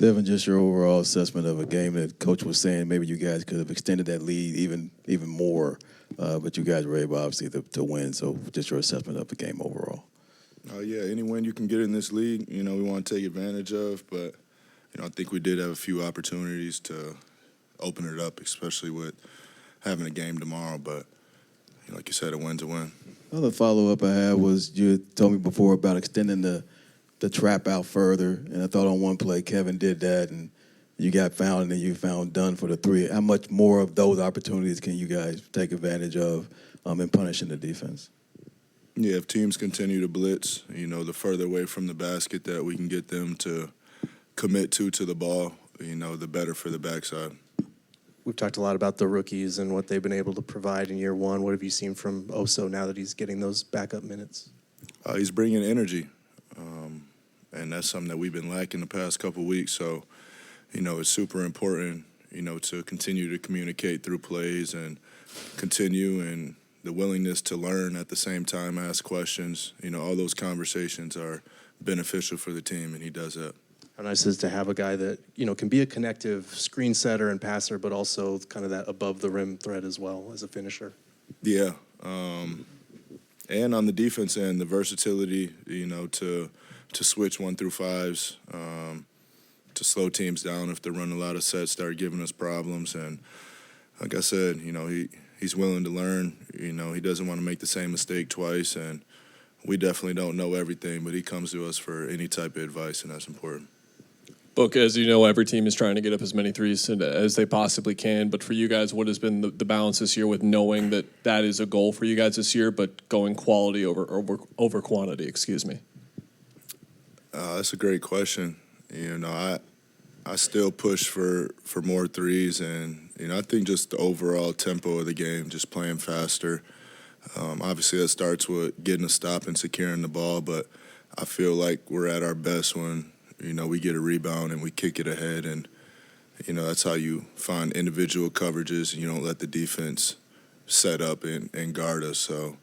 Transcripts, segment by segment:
Devin, just your overall assessment of a game that Coach was saying maybe you guys could have extended that lead even more, but you guys were able, obviously, to win. So just your assessment of the game overall. Yeah, any win you can get in this league, we want to take advantage of. But, I think we did have a few opportunities to open it up, especially with having a game tomorrow. But, like you said, a win's a win. Another follow-up I had was you had told me before about extending the trap out further, and I thought on one play Kevin did that, and you got found, and then you found done for the three. How much more of those opportunities can you guys take advantage of in punishing the defense? Yeah, if teams continue to blitz, the further away from the basket that we can get them to commit to the ball, the better for the backside. We've talked a lot about the rookies and what they've been able to provide in year one. What have you seen from Oso now that he's getting those backup minutes? He's bringing energy. And that's something that we've been lacking the past couple weeks. So, it's super important, to continue to communicate through plays and continue, and the willingness to learn at the same time, ask questions. All those conversations are beneficial for the team, and he does that. How nice is to have a guy that, can be a connective screen setter and passer, but also kind of that above-the-rim threat as well as a finisher. Yeah. And on the defense end, the versatility, to switch 1 through 5s, to slow teams down if they run a lot of sets, start giving us problems. And like I said, he's willing to learn. He doesn't want to make the same mistake twice. And we definitely don't know everything, but he comes to us for any type of advice, and that's important. Book, as you know, every team is trying to get up as many threes as they possibly can. But for you guys, what has been the balance this year with knowing that is a goal for you guys this year, but going quality over quantity? Excuse me. That's a great question. I still push for more threes, and I think just the overall tempo of the game, just playing faster. Obviously, that starts with getting a stop and securing the ball, but I feel like we're at our best when we get a rebound and we kick it ahead, and that's how you find individual coverages, and you don't let the defense set up and guard us. So.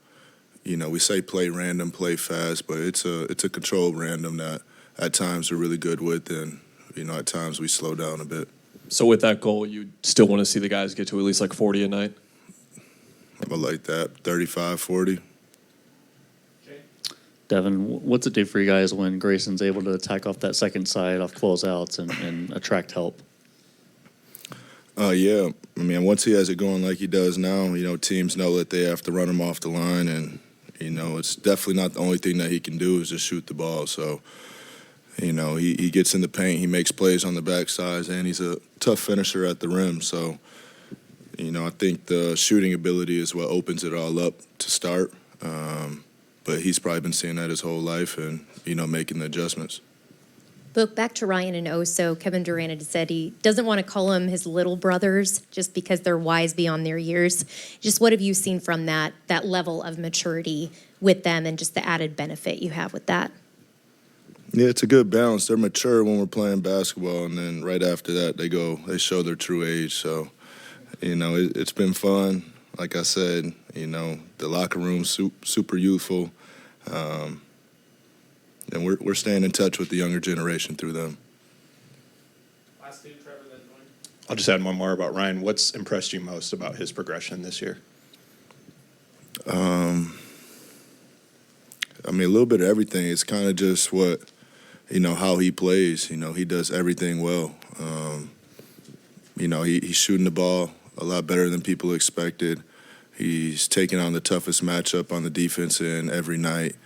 We say play random, play fast, but it's a controlled random that at times we're really good with, and, at times we slow down a bit. So with that goal, you still want to see the guys get to at least like 40 a night? I like that, 35, 40. Devin, what's it do for you guys when Grayson's able to attack off that second side off closeouts and attract help? Yeah. Once he has it going like he does now, teams know that they have to run him off the line, and it's definitely not the only thing that he can do is just shoot the ball. So, he gets in the paint, he makes plays on the backside, and he's a tough finisher at the rim. So, I think the shooting ability is what opens it all up to start. But he's probably been seeing that his whole life and, making the adjustments. Book, back to Ryan and Oso. Kevin Durant had said he doesn't want to call them his little brothers just because they're wise beyond their years. Just what have you seen from that level of maturity with them and just the added benefit you have with that? Yeah, it's a good balance. They're mature when we're playing basketball, and then right after that they show their true age. So, it's been fun. Like I said, the locker room's super youthful. And we're staying in touch with the younger generation through them. Last two, Trevor, then Dwayne. I'll just add one more about Ryan. What's impressed you most about his progression this year? A little bit of everything. It's kind of just how he plays. He does everything well. He's shooting the ball a lot better than people expected. He's taking on the toughest matchup on the defense end every night.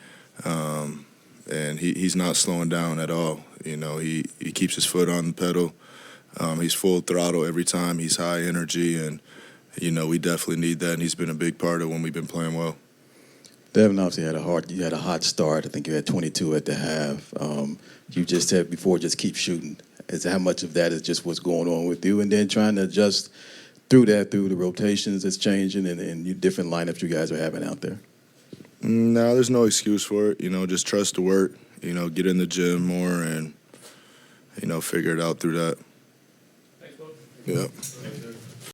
And he's not slowing down at all. He keeps his foot on the pedal. He's full throttle every time. He's high energy, and, we definitely need that, and he's been a big part of when we've been playing well. Devin, obviously you had a hot start. I think you had 22 at the half. You just said before, just keep shooting. How much of that is just what's going on with you, and then trying to adjust through the rotations that's changing and you different lineups you guys are having out there? No, there's no excuse for it. Just trust the work, get in the gym more and, figure it out through that. Thanks, Book. Yeah.